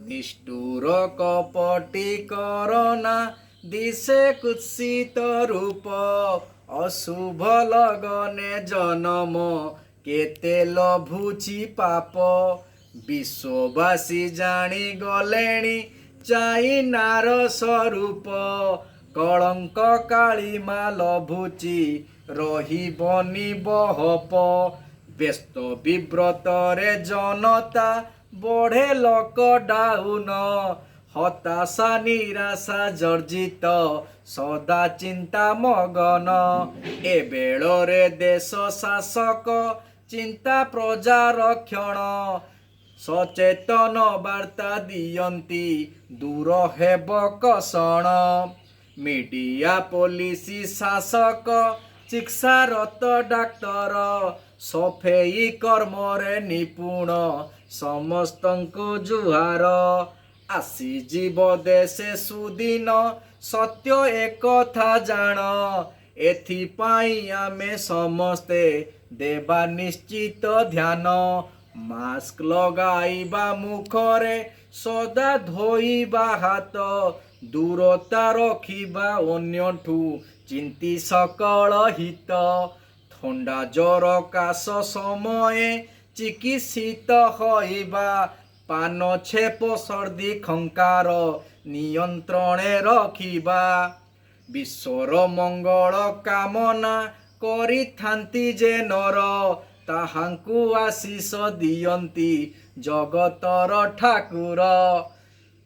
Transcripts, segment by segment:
নিষ্ঠুর কপটি করোনা দিশে কুৎসিত রূপ অশুভ লগনে জনম কেতে লভুছি পাপ বিশ্ববাসী জানি গলেଣି চাইনার স্বরূপ কলঙ্ক কাଳିমা লভୁଛି ରହିବନି ବହପ ବ୍ୟସ୍ତ ବିବ୍ରତରେ ଜନତା ବଢ଼େ ଲକଡାଉନ ହତାଶା ନିରାଶା ଜର୍ଜିତ ସଦା ଚିନ୍ତା ମଗନ ଏ ବେଳରେ ଦେଶ ଶାସକ ଚିନ୍ତା ପ୍ରଜା ରକ୍ଷଣ ସଚେତନ ବାର୍ତ୍ତା ଦିଅନ୍ତି ଦୂର ହେବ କଷଣ ମିଡ଼ିଆ ପୋଲିସ ଶାସକ ଚିକିତ୍ସାରତ ଡାକ୍ତର ସଫେଇ କର୍ମରେ ନିପୁଣ ସମସ୍ତଙ୍କୁ ଜୁହାର ଆସିଯିବ ଦେଶେ ସୁଦିନ ସତ୍ୟ ଏକଥା ଜାଣ ଏଥିପାଇଁ ଆମେ ସମସ୍ତେ ଦେବା ନିଶ୍ଚିତ ଧ୍ୟାନ ମାସ୍କ ଲଗାଇବା ମୁଖରେ ସଦା ଧୋଇବା ହାତ ଦୂରତା ରଖିବା ଅନ୍ୟଠୁ ଚିନ୍ତି ସକଳ ହିତ ଥଣ୍ଡା ଜ୍ୱର କାଶ ସମୟେ ଚିକିତ୍ସିତ ହୋଇବା ପାନ ଛେପ ସର୍ଦ୍ଦି ଖଙ୍କାର ନିୟନ୍ତ୍ରଣେ ରଖିବା ବିଶ୍ୱର ମଙ୍ଗଳ କାମନା କରିଥାନ୍ତି ଯେ ନର ତାହାଙ୍କୁ ଆଶିଷ ଦିଅନ୍ତି ଜଗତର ଠାକୁର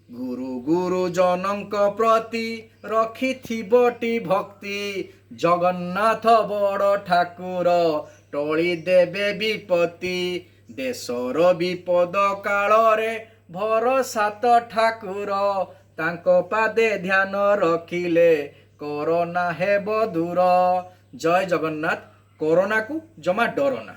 ଗୁରୁ ଗୁରୁଜନଙ୍କ ପ୍ରତି ରଖିଥିବଟି ଭକ୍ତି ଜଗନ୍ନାଥ ବଡ଼ ଠାକୁର ଟଳି ଦେବେ ବିପତ୍ତି ଦେଶର ବିପଦ କାଳରେ ଭରସା ତ ଠାକୁର ତାଙ୍କ ପାଦେ ଧ୍ୟାନ ରଖିଲେ କରୋନା ହେବ ଦୂର ଜୟ ଜଗନ୍ନାଥ କରୋନାକୁ ଜମା ଡରନା।